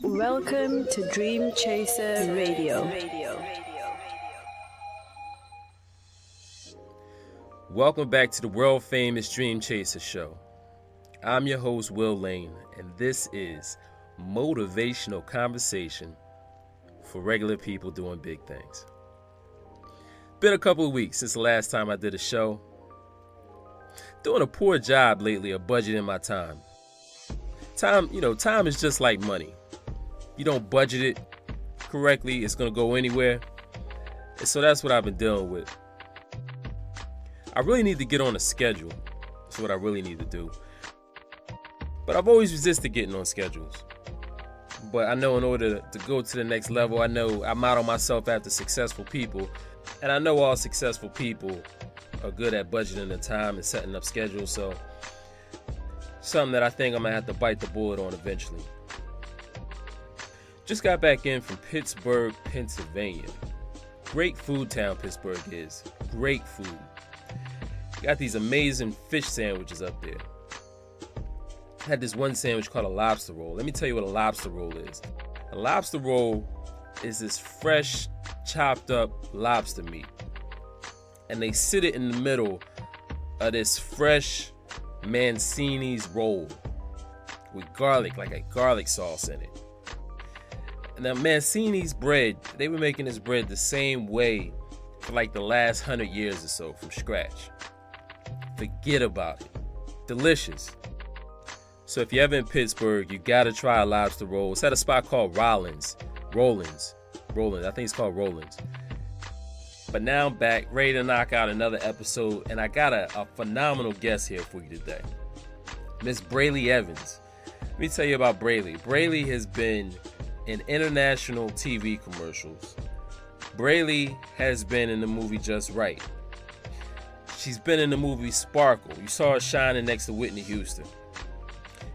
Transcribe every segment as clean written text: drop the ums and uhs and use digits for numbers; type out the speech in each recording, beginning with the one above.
Welcome to Dream Chaser Radio. Welcome back to the world famous Dream Chaser show. I'm your host, Will Lane, and this is motivational conversation for regular people doing big things. Been a couple of weeks since the last time I did a show. Doing a poor job lately of budgeting my time. Time is just like money. You don't budget it correctly, it's going to go anywhere. And so that's what I've been dealing with. I really need to get on a schedule. That's what I really need to do. But I've always resisted getting on schedules. But I know in order to go to the next level, I know I model myself after successful people. And I know all successful people are good at budgeting their time and setting up schedules. So something that I think I'm going to have to bite the bullet on eventually. Just got back in from Pittsburgh, Pennsylvania. Great food town Pittsburgh is. Great food. Got these amazing fish sandwiches up there. Had this one sandwich called a lobster roll. Let me tell you what a lobster roll is. A lobster roll is this fresh, chopped up lobster meat. And they sit it in the middle of this fresh Mancini's roll with garlic, like a garlic sauce in it. And now Mancini's bread, they were making this bread the same way for like the last 100 years or so from scratch. Forget about it. Delicious. So if you're ever in Pittsburgh, you gotta try a lobster roll. It's at a spot called Rollins. I think it's called Rollins. But now I'm back, ready to knock out another episode, and I got a phenomenal guest here for you today. Miss Brely Evans. Let me tell you about Brely. Brely has been in international TV commercials. Brely has been in the movie Just Right. She's been in the movie Sparkle. You saw her shining next to Whitney Houston.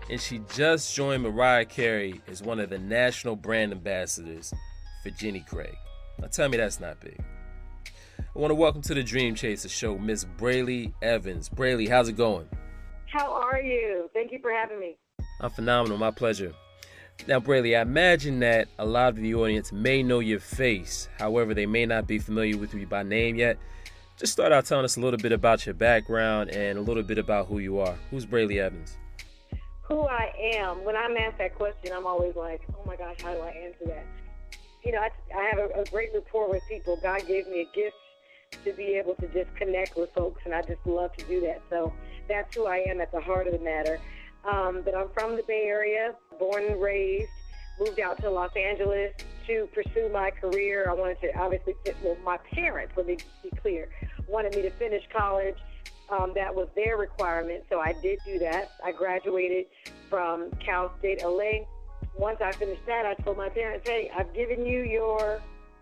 And she just joined Mariah Carey as one of the national brand ambassadors for Jenny Craig. Now tell me that's not big. I want to welcome to the Dream Chaser show, Miss Brely Evans. Brely, how's it going? How are you? Thank you for having me. I'm phenomenal. My pleasure. Now, Brely, I imagine that a lot of the audience may know your face. However, they may not be familiar with you by name yet. Just start out telling us a little bit about your background and a little bit about who you are. Who's Brely Evans? Who I am. When I'm asked that question, I'm always like, oh my gosh, how do I answer that? You know, I have a great rapport with people. God gave me a gift to be able to just connect with folks, and I just love to do that. So that's who I am at the heart of the matter. But I'm from the Bay Area, born and raised, moved out to Los Angeles to pursue my career. I wanted to obviously, my parents, let me be clear, wanted me to finish college. That was their requirement, so I did do that. I graduated from Cal State LA. Once I finished that, I told my parents, hey, I've given you your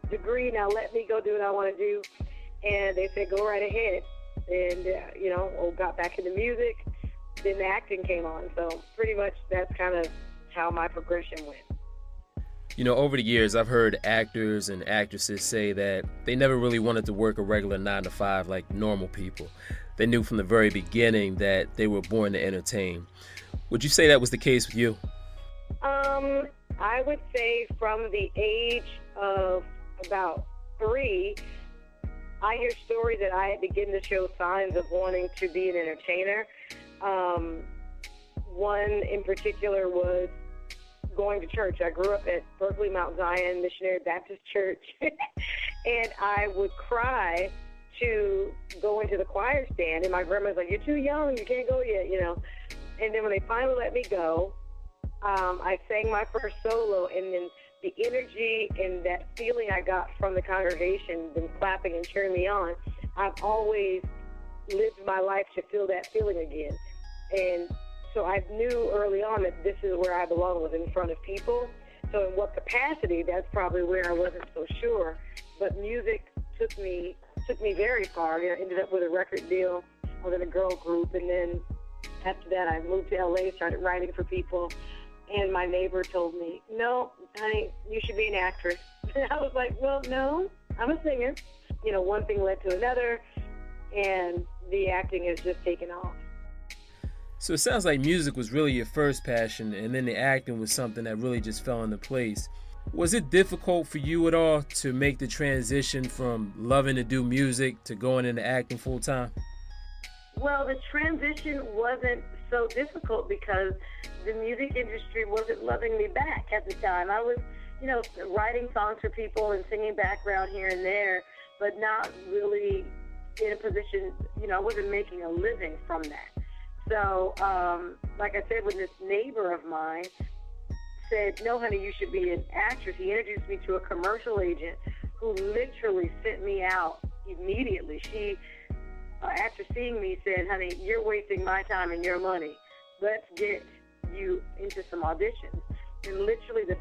degree, now let me go do what I want to do. And they said, go right ahead. And, got back into music. Then the acting came on. So pretty much that's kind of how my progression went. You know, over the years, I've heard actors and actresses say that they never really wanted to work a regular 9-to-5 like normal people. They knew from the very beginning that they were born to entertain. Would you say that was the case with you? I would say from the age of about 3, I hear stories that I had begun to show signs of wanting to be an entertainer. One in particular was going to church. I grew up at Berkeley Mount Zion Missionary Baptist Church, and I would cry to go into the choir stand, and my grandma's like, you're too young, you can't go yet, And then when they finally let me go, I sang my first solo, and then the energy and that feeling I got from the congregation, them clapping and cheering me on, I've always lived my life to feel that feeling again. And so I knew early on that this is where I belong, was in front of people. So in what capacity, that's probably where I wasn't so sure. But music took me very far. I ended up with a record deal. I was in a girl group, and then after that I moved to LA, started writing for people. And my neighbor told me, no, honey, you should be an actress. I was like, well, no, I'm a singer. One thing led to another, and the acting has just taken off. So it sounds like music was really your first passion, and then the acting was something that really just fell into place. Was it difficult for you at all to make the transition from loving to do music to going into acting full time? Well, the transition wasn't so difficult because the music industry wasn't loving me back at the time. I was, writing songs for people and singing background here and there, but not really in a position, I wasn't making a living from that. So, like I said, when this neighbor of mine said, no, honey, you should be an actress, he introduced me to a commercial agent who literally sent me out immediately. She, after seeing me, said, honey, you're wasting my time and your money. Let's get you into some auditions. And literally the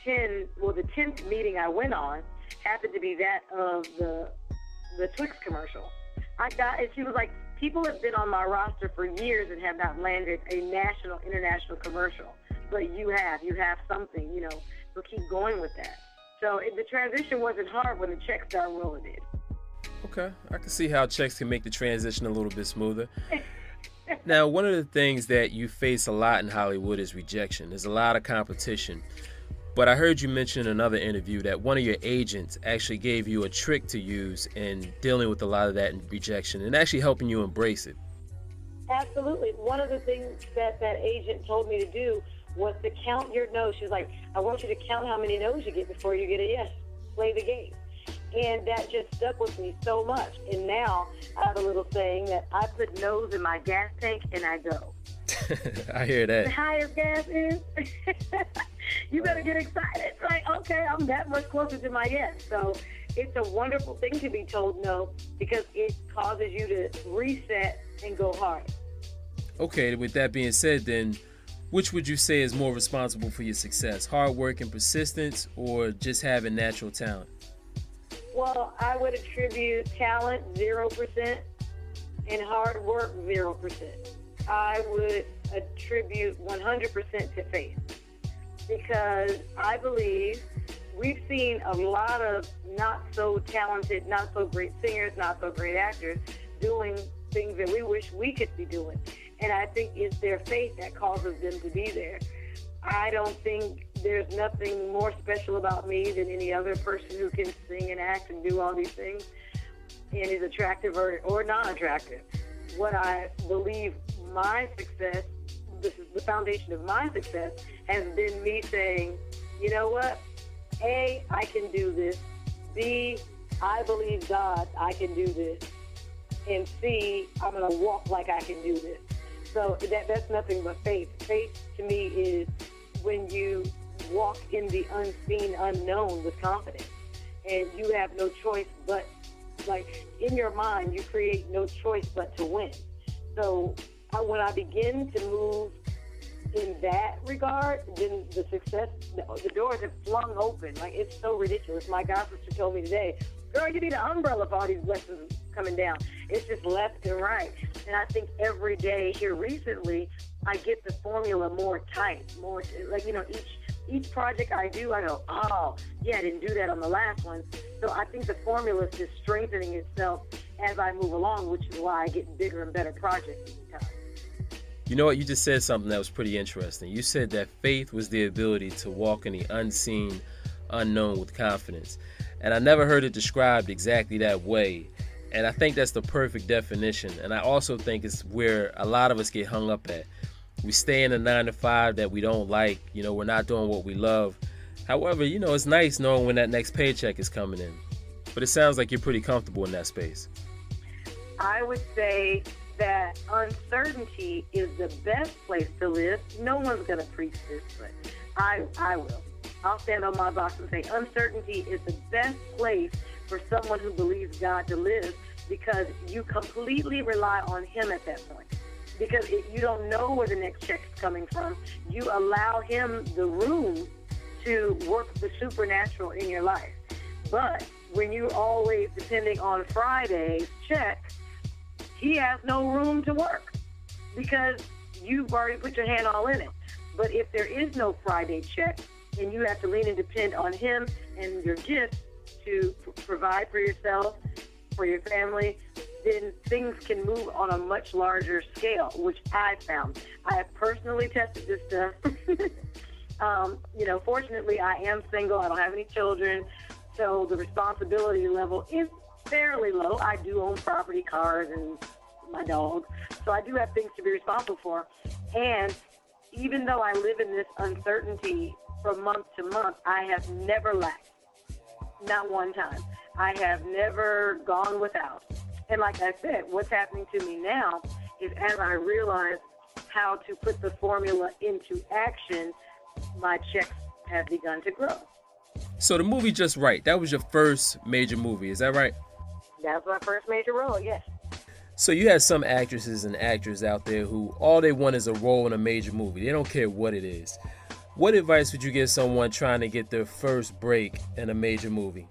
10th meeting I went on happened to be that of the Twix commercial. And she was like, people have been on my roster for years and have not landed a national, international commercial. But you have something, so keep going with that. So the transition wasn't hard when the checks started rolling in. Okay, I can see how checks can make the transition a little bit smoother. Now, one of the things that you face a lot in Hollywood is rejection. There's a lot of competition. But I heard you mention in another interview that one of your agents actually gave you a trick to use in dealing with a lot of that rejection and actually helping you embrace it. Absolutely. One of the things that agent told me to do was to count your no's. She was like, I want you to count how many no's you get before you get a yes. Play the game. And that just stuck with me so much. And now I have a little saying that I put no's in my gas tank and I go. I hear that. The higher gas is, you better get excited. Like, okay, I'm that much closer to my yes. So it's a wonderful thing to be told no because it causes you to reset and go hard. Okay, with that being said then, which would you say is more responsible for your success? Hard work and persistence or just having natural talent? Well, I would attribute talent 0% and hard work 0%. I would attribute 100% to faith because I believe we've seen a lot of not so talented, not so great singers, not so great actors doing things that we wish we could be doing. And I think it's their faith that causes them to be there. I don't think there's nothing more special about me than any other person who can sing and act and do all these things and is attractive or non-attractive. What I believe my success, this is the foundation of my success, has been me saying, you know what? A, I can do this. B, I believe God, I can do this. And C, I'm going to walk like I can do this. So that's nothing but faith. Faith to me is when you walk in the unseen, unknown with confidence. And you have no choice but, like, in your mind, you create no choice but to win. So when I begin to move in that regard, then the success, the doors have flung open. Like, it's so ridiculous. My god sister told me today, girl, you need an umbrella for all these blessings coming down. It's just left and right. And I think every day here recently, I get the formula more tight, more like, each project I do, I go, oh, yeah, I didn't do that on the last one. So I think the formula is just strengthening itself as I move along, which is why I get bigger and better projects each time. You know what? You just said something that was pretty interesting. You said that faith was the ability to walk in the unseen, unknown with confidence. And I never heard it described exactly that way. And I think that's the perfect definition. And I also think it's where a lot of us get hung up at. We stay in a 9-to-5 that we don't like. We're not doing what we love. However, it's nice knowing when that next paycheck is coming in. But it sounds like you're pretty comfortable in that space. I would say that uncertainty is the best place to live. No one's going to preach this, but I will. I'll stand on my box and say uncertainty is the best place for someone who believes God to live because you completely rely on Him at that point. Because if you don't know where the next check's coming from, you allow Him the room to work the supernatural in your life. But when you're always depending on Friday's check, He has no room to work because you've already put your hand all in it. But if there is no Friday check and you have to lean and depend on Him and your gifts to provide for yourself, for your family, then things can move on a much larger scale, which I found. I have personally tested this stuff. Fortunately, I am single. I don't have any children, so the responsibility level is fairly low. I do own property, cars, and my dog, so I do have things to be responsible for. And even though I live in this uncertainty from month to month, I have never lacked. Not one time. I have never gone without. And like I said, what's happening to me now is as I realize how to put the formula into action, my checks have begun to grow. So the movie Just Right, that was your first major movie, is that right? That was my first major role, yes. So you have some actresses and actors out there who all they want is a role in a major movie. They don't care what it is. What advice would you give someone trying to get their first break in a major movie?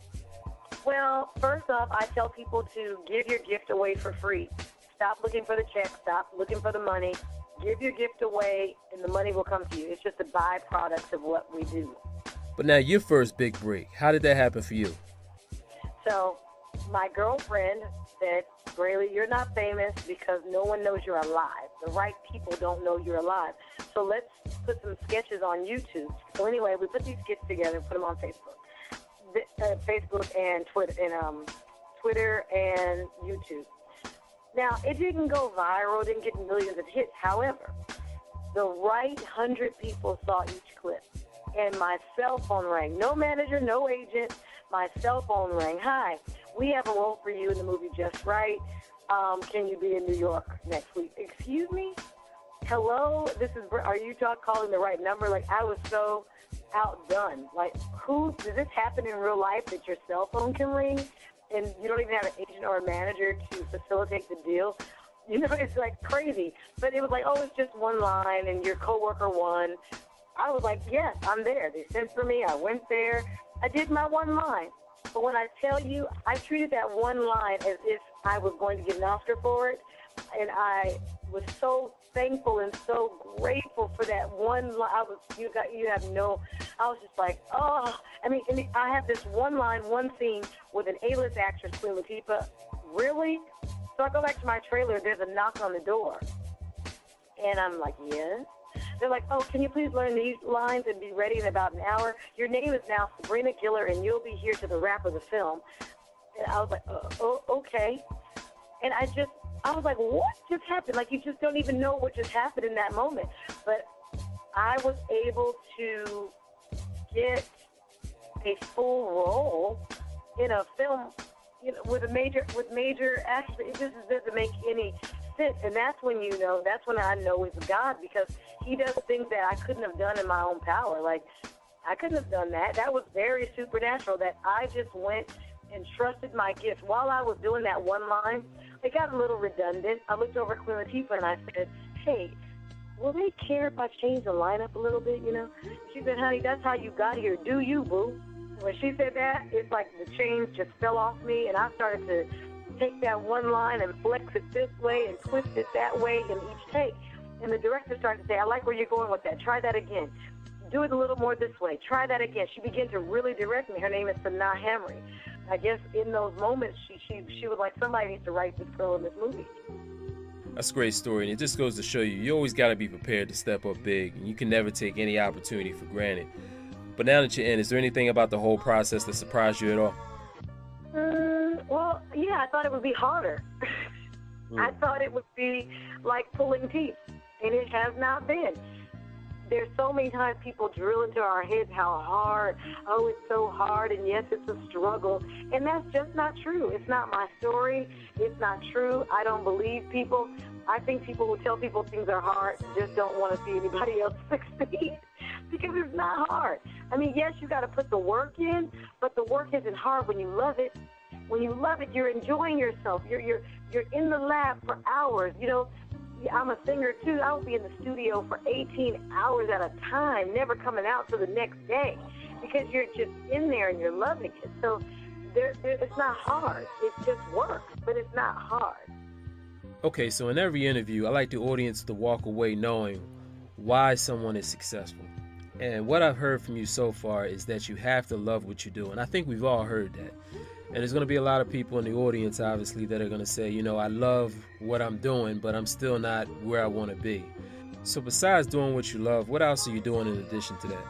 Well, first off, I tell people to give your gift away for free. Stop looking for the check. Stop looking for the money. Give your gift away, and the money will come to you. It's just a byproduct of what we do. But now your first big break, how did that happen for you? So my girlfriend said, Brely, you're not famous because no one knows you're alive. The right people don't know you're alive. So let's put some sketches on YouTube. So anyway, we put these skits together and put them on Facebook. Facebook and Twitter and YouTube. Now, it didn't go viral, didn't get millions of hits. However, the right 100 people saw each clip, and my cell phone rang. No manager, no agent. My cell phone rang. Hi, we have a role for you in the movie Just Right. Can you be in New York next week? Excuse me? Hello? Are you calling the right number? Like, I was so outdone. Like, does this happen in real life that your cell phone can ring and you don't even have an agent or a manager to facilitate the deal? It's like crazy. But it was like, oh, it's just one line and your coworker won. I was like, yes, I'm there. They sent for me. I went there. I did my one line. But when I tell you, I treated that one line as if I was going to get an Oscar for it. And I was so thankful and so grateful for that one line. I was just like, oh. I have this one line, one scene with an A-list actress, Queen Latifah. Really? So I go back to my trailer. There's a knock on the door. And I'm like, yes. They're like, oh, can you please learn these lines and be ready in about an hour? Your name is now Sabrina Giller, and you'll be here to the wrap of the film. And I was like, oh, okay. And I was like, what just happened? Like, you just don't even know what just happened in that moment. But I was able to get a full role in a film, with major actors. It just doesn't make any sense. And that's when I know it's God, because he does things that I couldn't have done in my own power. Like, I couldn't have done that. That was very supernatural, that I just went and trusted my gift. While I was doing that one line, it got a little redundant. I looked over at Queen Latifah and I said, hey, will they care if I change the lineup a little bit, She said, honey, that's how you got here. Do you, boo? When she said that, it's like the chains just fell off me, and I started to take that one line and flex it this way and twist it that way in each take. And the director started to say, I like where you're going with that. Try that again. Do it a little more this way. Try that again. She began to really direct me. Her name is Sanaa Hamri. I guess in those moments, she was like, somebody needs to write this girl in this movie. That's a great story, and it just goes to show you always got to be prepared to step up big, and you can never take any opportunity for granted. But now that you're in, is there anything about the whole process that surprised you at all? Well, yeah, I thought it would be harder. I thought it would be like pulling teeth, and it has not been. There's so many times people drill into our heads how hard, oh, it's so hard, and yes, it's a struggle. And that's just not true. It's not my story. It's not true. I don't believe people. I think people who tell people things are hard just don't want to see anybody else succeed, because it's not hard. Yes, you got to put the work in, but the work isn't hard when you love it. When you love it, you're enjoying yourself. You're in the lab for hours. I'm a singer too. I would be in the studio for 18 hours at a time, never coming out till the next day, because you're just in there and you're loving it. So it's not hard. It's just work, but it's not hard. Okay, so in every interview, I like the audience to walk away knowing why someone is successful. And what I've heard from you so far is that you have to love what you do. And I think we've all heard that. And there's going to be a lot of people in the audience, obviously, that are going to say, you know, I love what I'm doing, but I'm still not where I want to be. So besides doing what you love, what else are you doing in addition to that?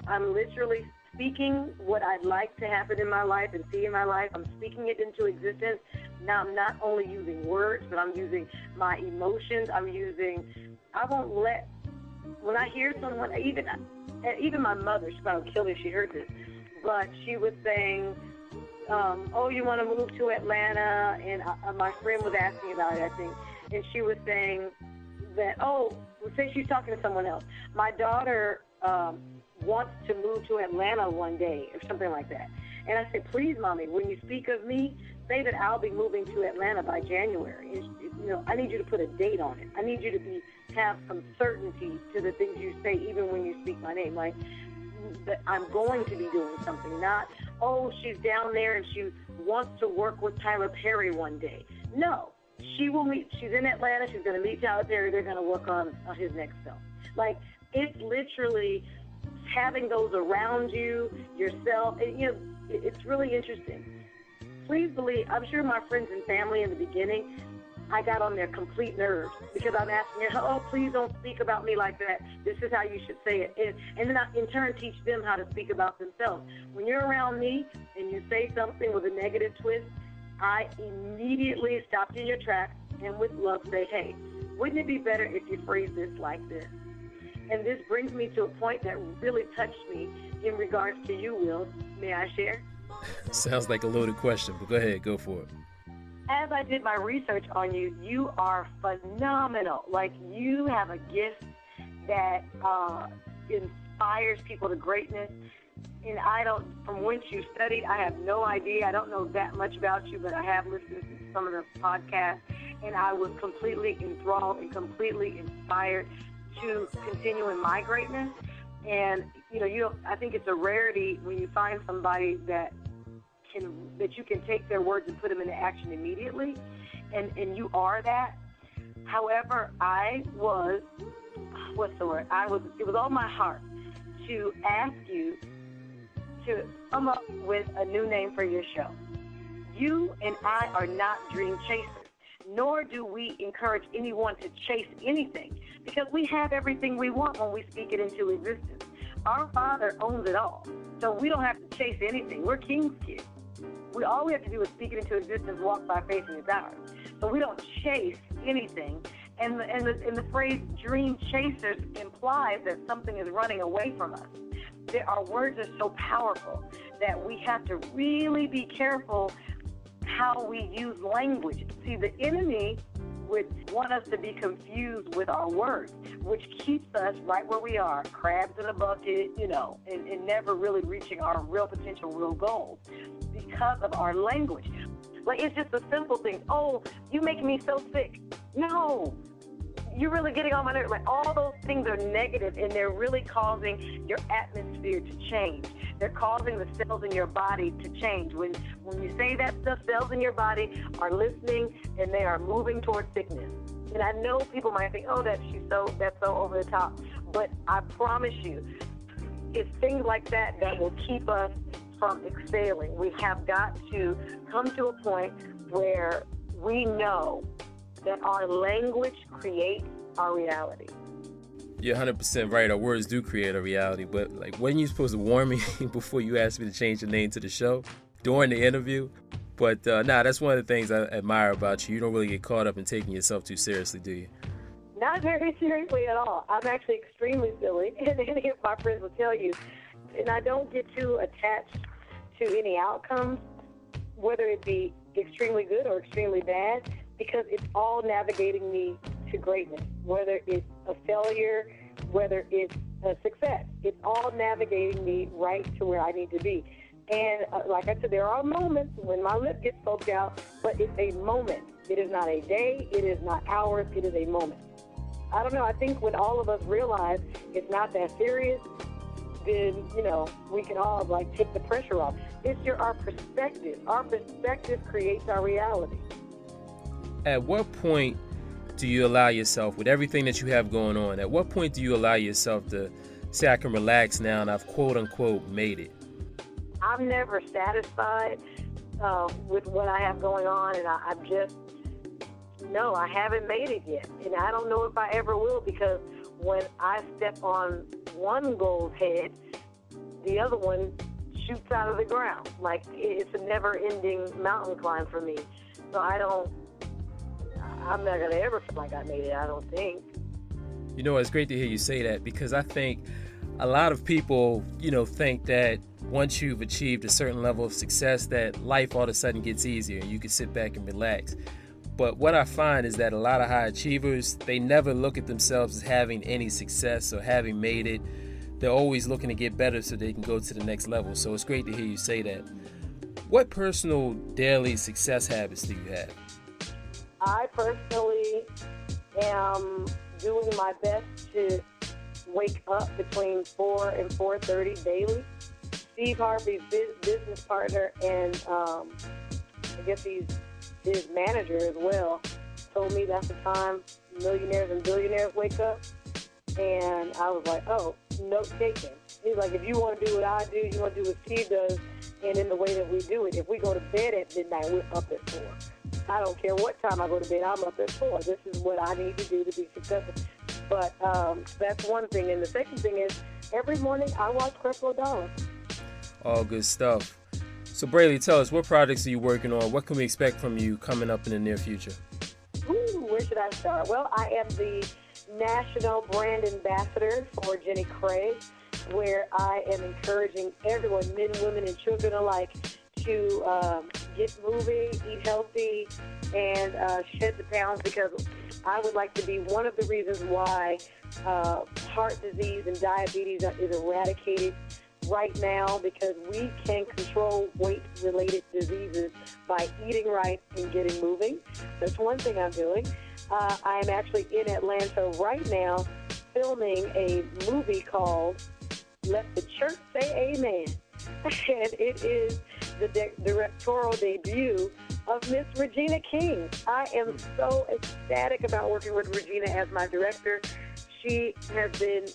I'm literally speaking what I'd like to happen in my life and see in my life. I'm speaking it into existence. Now I'm not only using words, but I'm using my emotions. I won't let, when I hear someone, even my mother, she's about to kill me if she heard this, but she was saying, oh, you want to move to Atlanta? And my friend was asking about it, I think, and she was saying that, say she's talking to someone else. My daughter wants to move to Atlanta one day or something like that. And I said, please, Mommy, when you speak of me, say that I'll be moving to Atlanta by January. I need you to put a date on it. I need you to have some certainty to the things you say, even when you speak my name. Like, that I'm going to be doing something, not, she's down there and she wants to work with Tyler Perry one day. No, she's in Atlanta, she's going to meet Tyler Perry, they're going to work on his next film. Like, it's literally having those around you, yourself, and, it's really interesting. Please believe, I'm sure my friends and family in the beginning, I got on their complete nerves because I'm asking her, please don't speak about me like that. This is how you should say it. And then I, in turn, teach them how to speak about themselves. When you're around me and you say something with a negative twist, I immediately stop you in your tracks and with love say, hey, wouldn't it be better if you phrase this like this? And this brings me to a point that really touched me in regards to you, Will. May I share? Sounds like a loaded question, but go ahead, go for it. As I did my research on you, you are phenomenal. Like, you have a gift that inspires people to greatness. And from whence you studied, I have no idea. I don't know that much about you, but I have listened to some of the podcasts, and I was completely enthralled and completely inspired to continue in my greatness. And, I think it's a rarity when you find somebody that you can take their words and put them into action immediately, and you are that. However, it was on my heart to ask you to come up with a new name for your show. You and I are not dream chasers, nor do we encourage anyone to chase anything, because we have everything we want when we speak it into existence. Our Father owns it all, so we don't have to chase anything. We're King's kids. All we have to do is speak it into existence, walk by faith, and it's ours. So we don't chase anything. And the phrase dream chasers implies that something is running away from us. Our words are so powerful that we have to really be careful how we use language. See, the enemy would want us to be confused with our words, which keeps us right where we are, crabs in a bucket, and never really reaching our real potential, real goals because of our language. Like, it's just a simple thing. Oh, you make me so sick. No, you're really getting on my nerves. Like, all those things are negative, and they're really causing your atmosphere to change. They're causing the cells in your body to change. When you say that stuff, cells in your body are listening, and they are moving towards sickness. And I know people might think, that's so over the top. But I promise you, it's things like that will keep us from excelling. We have got to come to a point where we know that our language creates our reality. You're 100% right. Our words do create a reality. But like, when you supposed to warn me before you asked me to change the name to the show during the interview? But that's one of the things I admire about you. You don't really get caught up in taking yourself too seriously, do you? Not very seriously at all. I'm actually extremely silly, and any of my friends will tell you. And I don't get too attached to any outcomes, whether it be extremely good or extremely bad, because it's all navigating me to greatness, whether it's a failure, whether it's a success. It's all navigating me right to where I need to be. And like I said, there are moments when my lip gets poked out, but it's a moment. It is not a day. It is not hours. It is a moment. I don't know. I think when all of us realize it's not that serious, then, we can all, take the pressure off. It's our perspective. Our perspective creates our reality. At what point do you allow yourself, with everything that you have going on, at what point do you allow yourself to say, I can relax now and I've quote unquote made it? I'm never satisfied with what I have going on, and I'm just, no, I haven't made it yet. And I don't know if I ever will, because when I step on one goal's head, the other one shoots out of the ground. Like, it's a never-ending mountain climb for me. So I'm not going to ever feel like I made it, I don't think. You know, it's great to hear you say that, because I think a lot of people, think that once you've achieved a certain level of success, that life all of a sudden gets easier and you can sit back and relax. But what I find is that a lot of high achievers, they never look at themselves as having any success or having made it. They're always looking to get better so they can go to the next level. So it's great to hear you say that. What personal daily success habits do you have? I personally am doing my best to wake up between 4 and 4:30 daily. Steve Harvey's business partner, and I guess he's his manager as well, told me that's the time millionaires and billionaires wake up. And I was like, oh, note taken. He's like, if you want to do what I do, you want to do what Steve does, and in the way that we do it. If we go to bed at midnight, we're up at 4. I don't care what time I go to bed, I'm up at 4. This is what I need to do to be successful. But that's one thing. And the second thing is, every morning I watch Creflo Dollar. All good stuff. So Brely, tell us, what projects are you working on? What can we expect from you coming up in the near future? Where should I start? Well, I am the National Brand Ambassador for Jenny Craig, where I am encouraging everyone, men, women, and children alike, to get moving, eat healthy, and shed the pounds, because I would like to be one of the reasons why heart disease and diabetes is eradicated right now, because we can control weight-related diseases by eating right and getting moving. That's one thing I'm doing. I'm actually in Atlanta right now filming a movie called Let the Church Say Amen. And it is the directorial debut of Miss Regina King. I am so ecstatic about working with Regina as my director. She has been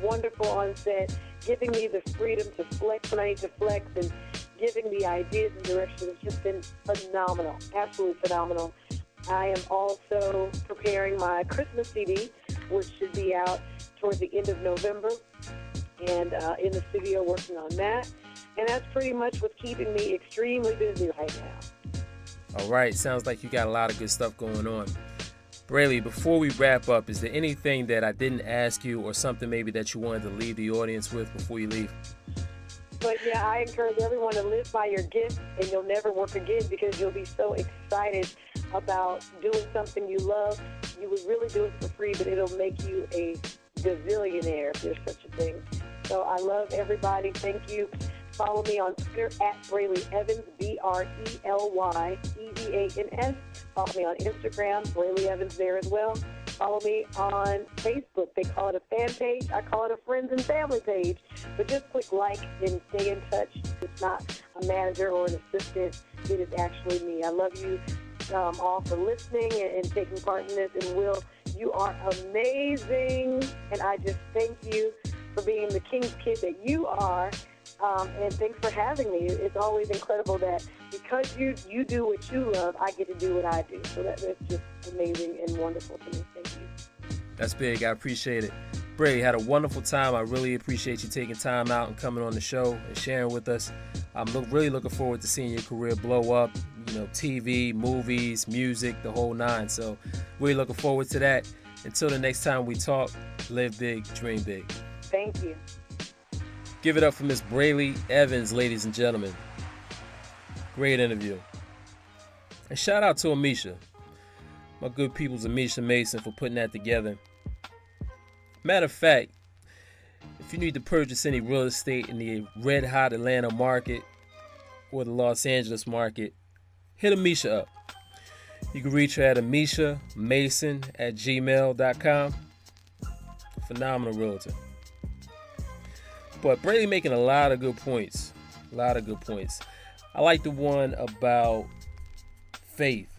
wonderful on set, giving me the freedom to flex when I need to flex, and giving me ideas and directions. It's just been phenomenal, absolutely phenomenal. I am also preparing my Christmas CD, which should be out towards the end of November, and in the studio working on that. And that's pretty much what's keeping me extremely busy right now. All right, sounds like you got a lot of good stuff going on. Brely, before we wrap up, is there anything that I didn't ask you, or something maybe that you wanted to leave the audience with before you leave? But yeah, I encourage everyone to live by your gift, and you'll never work again, because you'll be so excited about doing something you love. You would really do it for free, but it'll make you a gazillionaire, if there's such a thing. So I love everybody. Thank you. Follow me on Twitter at Brely Evans, BrelyEvans. Follow me on Instagram, Brely Evans there as well. Follow me on Facebook. They call it a fan page. I call it a friends and family page. But just click like and stay in touch. It's not a manager or an assistant. It is actually me. I love you all for listening and taking part in this. And Will, you are amazing. And I just thank you for being the King's kid that you are. And thanks for having me. It's always incredible that because you do what you love, I get to do what I do. So that's just amazing and wonderful to me. Thank you. That's big. I appreciate it. Brely, had a wonderful time. I really appreciate you taking time out and coming on the show and sharing with us. I'm really looking forward to seeing your career blow up, TV, movies, music, the whole nine. So really looking forward to that. Until the next time we talk, live big, dream big. Thank you. Give it up for Miss Brely Evans, ladies and gentlemen. Great interview. And shout out to Amisha, my good people's Amisha Mason, for putting that together. Matter of fact, if you need to purchase any real estate in the red hot Atlanta market or the Los Angeles market, hit Amisha up. You can reach her at amishamason@gmail.com. Phenomenal realtor. But Brely making a lot of good points. I like the one about faith.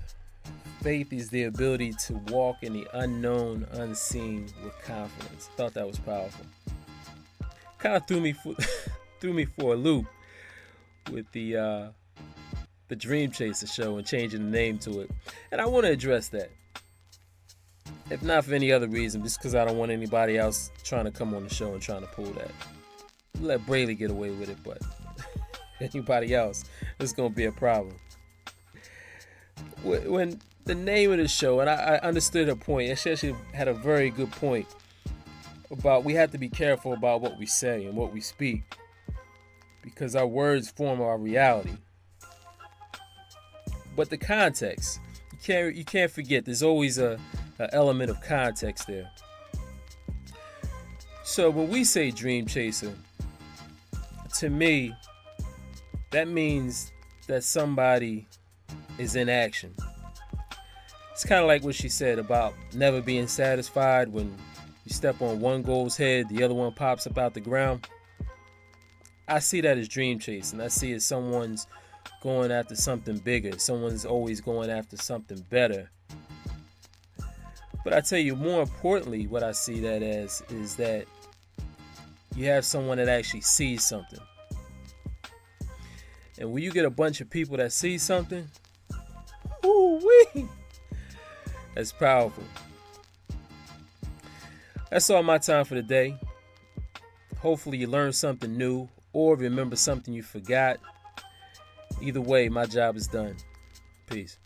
Faith is the ability to walk in the unknown, unseen with confidence. Thought that was powerful. Kind of threw me for a loop with the the Dream Chaser Show and changing the name to it. And I want to address that. If not for any other reason, just because I don't want anybody else trying to come on the show and trying to pull that. Let Brely get away with it, but anybody else, it's going to be a problem. When the name of the show, and I understood her point, she actually had a very good point about we have to be careful about what we say and what we speak, because our words form our reality. But the context, you can't forget, there's always an element of context there. So when we say dream chaser, to me, that means that somebody is in action. It's kind of like what she said about never being satisfied. When you step on one goal's head, the other one pops up out the ground. I see that as dream chasing. I see it as someone's going after something bigger. Someone's always going after something better. But I tell you, more importantly, what I see that as is that you have someone that actually sees something. And when you get a bunch of people that see something, woo-wee, that's powerful. That's all my time for today. Hopefully you learned something new or remember something you forgot. Either way, my job is done. Peace.